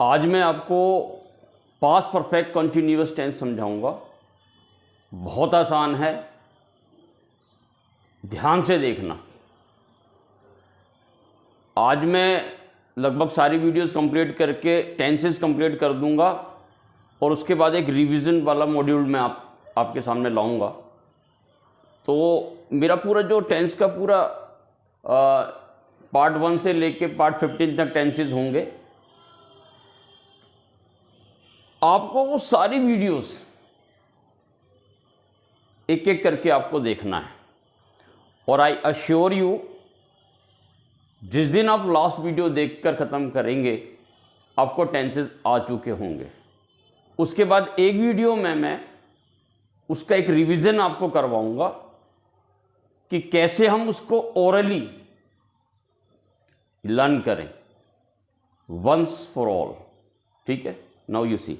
आज मैं आपको पास्ट परफेक्ट कंटिन्यूअस टेंस समझाऊंगा। बहुत आसान है, ध्यान से देखना। आज मैं लगभग सारी वीडियोस कंप्लीट करके टेंसेस कंप्लीट कर दूंगा और उसके बाद एक रिवीजन वाला मॉड्यूल मैं आपके सामने लाऊंगा। तो मेरा पूरा जो टेंस का पूरा पार्ट 1 से लेके पार्ट 15 तक टेंसेस होंगे। आपको वो सारी वीडियोस एक एक करके आपको देखना है और आई अश्योर यू, जिस दिन आप लास्ट वीडियो देखकर ख़त्म करेंगे आपको टेंसेस आ चुके होंगे। उसके बाद एक वीडियो में मैं उसका एक रिवीजन आपको करवाऊंगा कि कैसे हम उसको ओरली लर्न करें वंस फॉर ऑल। ठीक है, नाउ यू सी।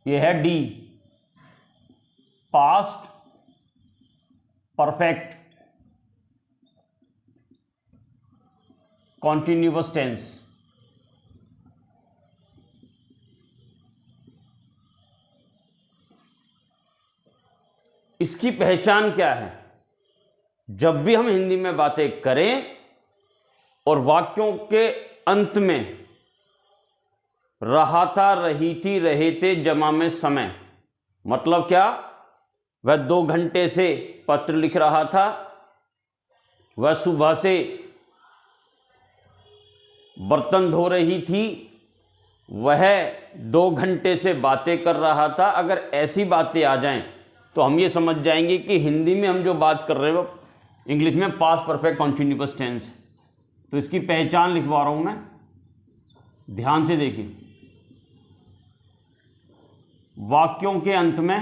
ये है the, past perfect continuous tense. इसकी पहचान क्या है? जब भी हम हिंदी में बातें करें और वाक्यों के अंत में रहा था, रही थी, रहे थे जमा में समय, मतलब क्या? वह 2 घंटे से पत्र लिख रहा था, वह सुबह से बर्तन धो रही थी, वह 2 घंटे से बातें कर रहा था। अगर ऐसी बातें आ जाएं तो हम ये समझ जाएंगे कि हिंदी में हम जो बात कर रहे हैं वो इंग्लिश में पास्ट परफेक्ट कॉन्टिन्यूअस टेंस। तो इसकी पहचान लिखवा रहा हूं मैं, ध्यान से देखिए। वाक्यों के अंत में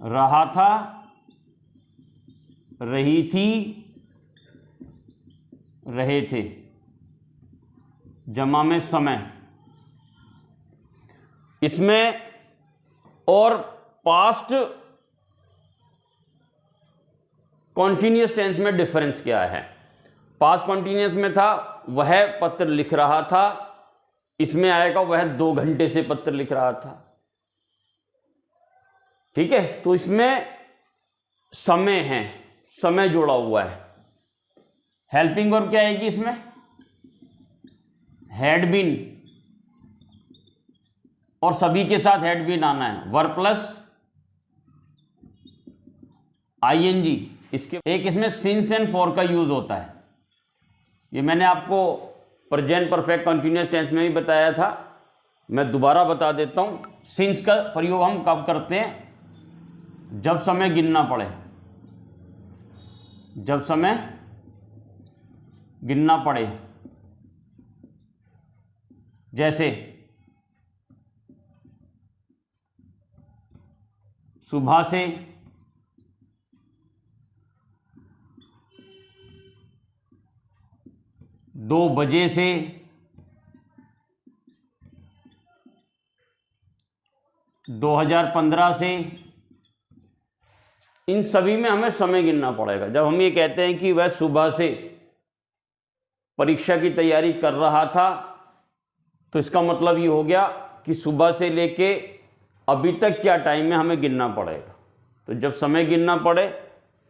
रहा था, रही थी, रहे थे जमा में समय। इसमें और पास्ट कॉन्टिन्यूअस टेंस में डिफरेंस क्या है? पास्ट कॉन्टिन्यूअस में था वह पत्र लिख रहा था, इसमें आएगा वह 2 घंटे से पत्र लिख रहा था। ठीक है, तो इसमें समय है, समय जोड़ा हुआ है। हेल्पिंग वर्ब क्या आएगी इसमें? हैड बीन, और सभी के साथ हैड बीन आना है, वर्ब प्लस आईएनजी। इसके एक इसमें सिंस एंड फॉर का यूज होता है। ये मैंने आपको प्रेजेंट परफेक्ट कंटिन्यूअस टेंस में भी बताया था, मैं दोबारा बता देता हूं। सिंस का प्रयोग हम कब करते हैं? जब समय गिनना पड़े, जब समय गिनना पड़े। जैसे सुबह से 2 बजे से 2015 से, इन सभी में हमें समय गिनना पड़ेगा। जब हम ये कहते हैं कि वह सुबह से परीक्षा की तैयारी कर रहा था, तो इसका मतलब ये हो गया कि सुबह से लेके अभी तक क्या टाइम है हमें गिनना पड़ेगा। तो जब समय गिनना पड़े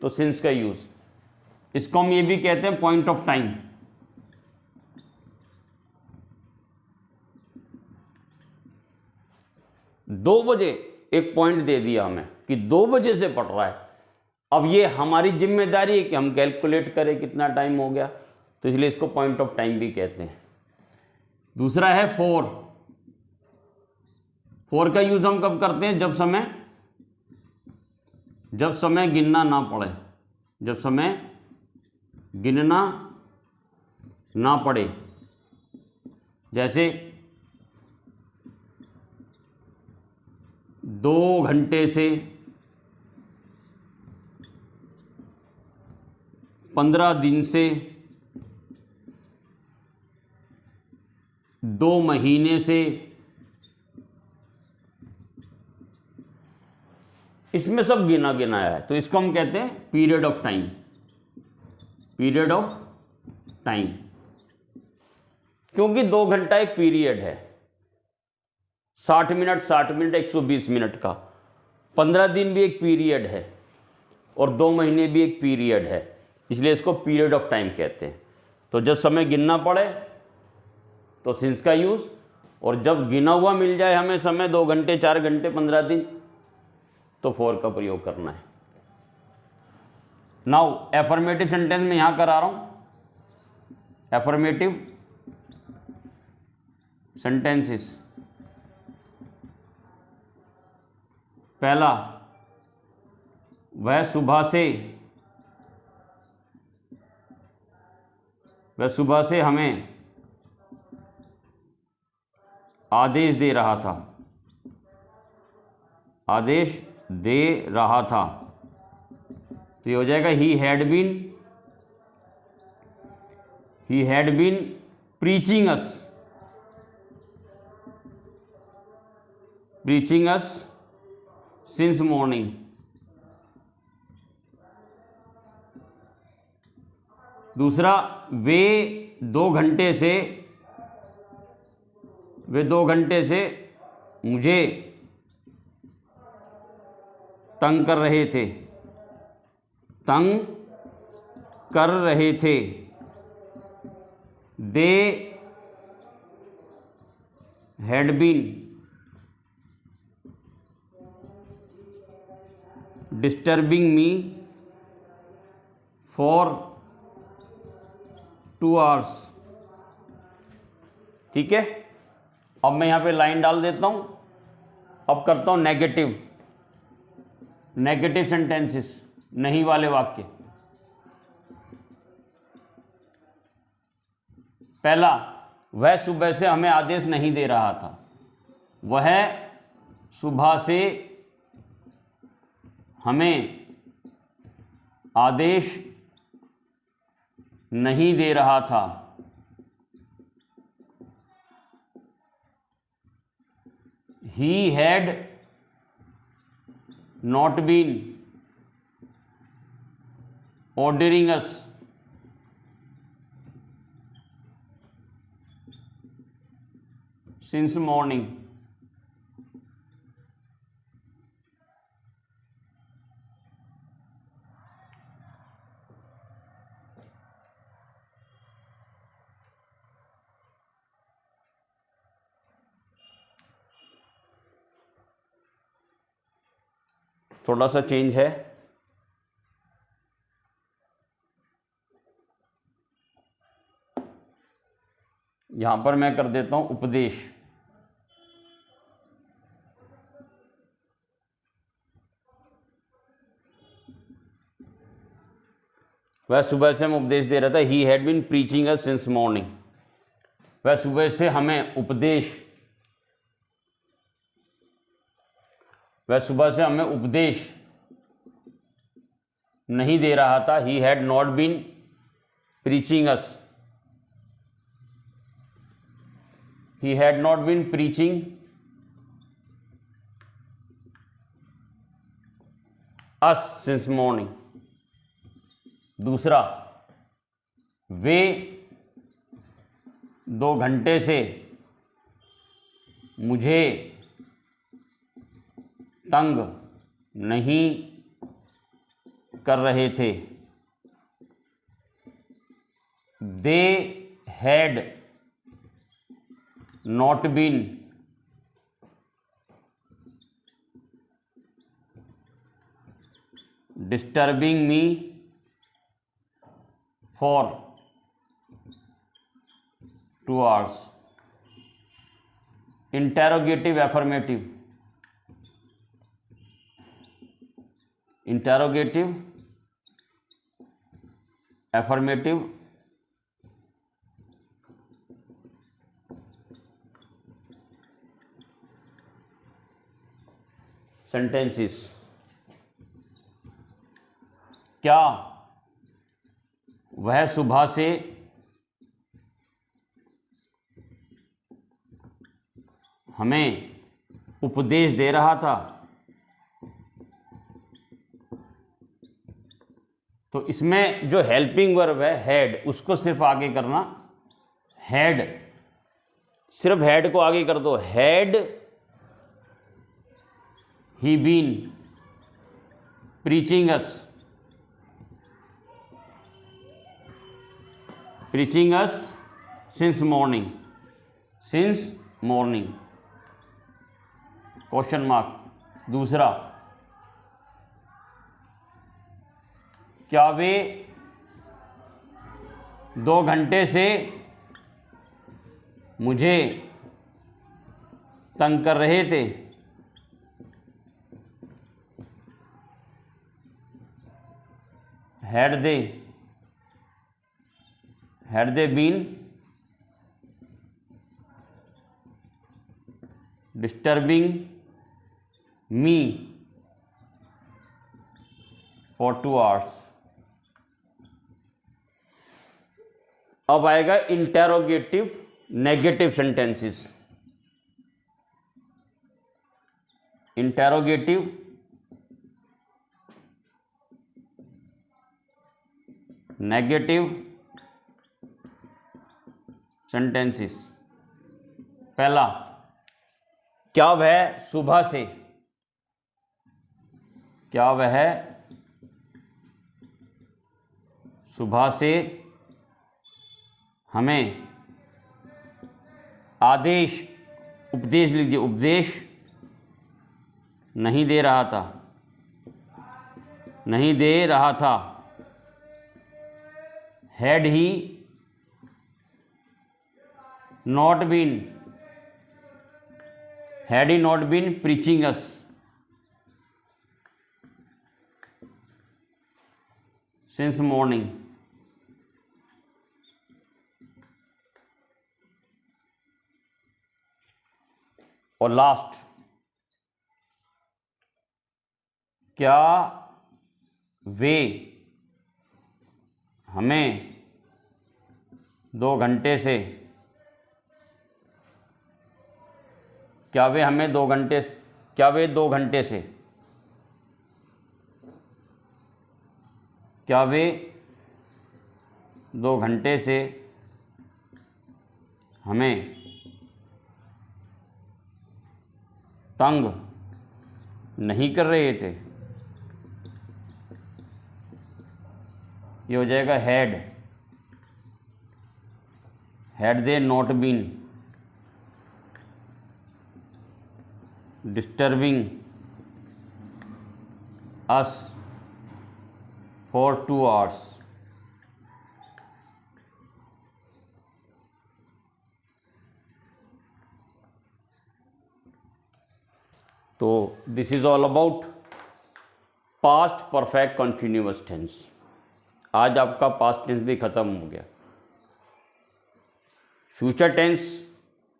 तो सिंस का यूज। इसको हम ये भी कहते हैं पॉइंट ऑफ टाइम। दो बजे एक पॉइंट दे दिया हमें कि 2 बजे से पढ़ रहा है। अब ये हमारी जिम्मेदारी है कि हम कैलकुलेट करें कितना टाइम हो गया, तो इसलिए इसको पॉइंट ऑफ टाइम भी कहते हैं। दूसरा है फॉर। फॉर का यूज हम कब करते हैं? जब समय गिनना ना पड़े, जब समय गिनना ना पड़े। जैसे 2 घंटे से 15 दिन से, 2 महीने से, इसमें सब गिना गिनाया है, तो इसको हम कहते हैं period of time. Period of time, क्योंकि 2 घंटा एक पीरियड है। 60 मिनट 120 मिनट का। 15 दिन भी एक पीरियड है और 2 महीने भी एक पीरियड है, इसलिए इसको पीरियड ऑफ टाइम कहते हैं। तो जब समय गिनना पड़े तो सिंस का यूज़, और जब गिना हुआ मिल जाए हमें समय 2 घंटे 4 घंटे 15 दिन, तो फॉर का प्रयोग करना है। नाउ एफर्मेटिव सेंटेंस में यहां करा रहा हूं। एफर्मेटिव सेंटेंसेस, पहला, वह सुबह से हमें आदेश दे रहा था। आदेश दे रहा था, तो ये हो जाएगा he had been preaching us since morning. दूसरा, वे 2 घंटे से मुझे तंग कर रहे थे। They had been disturbing me for 2 hours. ठीक है, अब मैं यहां पे लाइन डाल देता हूं। अब करता हूं नेगेटिव सेंटेंसेस, नहीं वाले वाक्य। पहला, वह सुबह से हमें आदेश नहीं दे रहा था। वह सुबह से हमें आदेश नहीं दे रहा था। He had not been ordering us since morning. थोड़ा सा चेंज है। यहां पर मैं कर देता हूं उपदेश। वह सुबह से हमें उपदेश दे रहा था। He had been preaching us since morning. वह सुबह से हमें उपदेश नहीं दे रहा था। He had not been preaching us. He had not been preaching us since morning. दूसरा, वे 2 घंटे से मुझे तंग नहीं कर रहे थे। They had not been disturbing me for 2 hours. Interrogative affirmative. Sentences. क्या वह सुबह से हमें उपदेश दे रहा था? तो इसमें जो हेल्पिंग वर्ब है हैड, उसको सिर्फ आगे करना, हैड, सिर्फ हैड को आगे कर दो, had he been preaching us, preaching us since morning, since morning, question mark. दूसरा, क्या वे 2 घंटे से मुझे तंग कर रहे थे? Had they been disturbing me for 2 hours? अब आएगा interrogative negative sentences. Interrogative negative sentences. पहला, क्या वह सुबह से, क्या वह सुबह से हमें आदेश, उपदेश लीजिए, उपदेश नहीं दे रहा था, नहीं दे रहा था? Had he not been, had he not been preaching us since morning? और लास्ट, क्या वे हमें 2 घंटे से, क्या वे हमें 2 घंटे, क्या वे 2 घंटे से, क्या वे 2 घंटे से हमें तंग नहीं कर रहे थे? ये हो जाएगा had they not been disturbing us for 2 hours? तो this is all about past perfect continuous tense. आज आपका पास्ट टेंस भी ख़त्म हो गया। फ्यूचर टेंस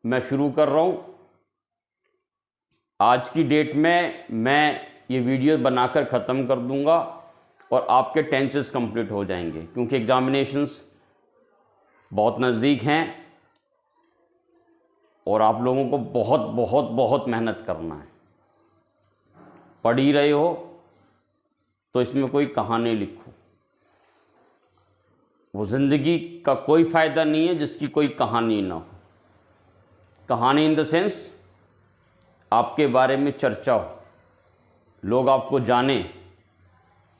मैं शुरू कर रहा हूँ। आज की डेट में मैं ये वीडियो बनाकर ख़त्म कर दूंगा और आपके टेंसेस कंप्लीट हो जाएंगे, क्योंकि एग्जामिनेशंस बहुत नज़दीक हैं और आप लोगों को बहुत बहुत बहुत मेहनत करना है। पढ़ ही रहे हो तो इसमें कोई कहानी लिखो। वो ज़िंदगी का कोई फ़ायदा नहीं है जिसकी कोई कहानी ना हो। कहानी इन द सेंस आपके बारे में चर्चा हो, लोग आपको जाने,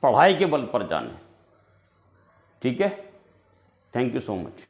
पढ़ाई के बल पर जाने। ठीक है, थैंक यू सो मच।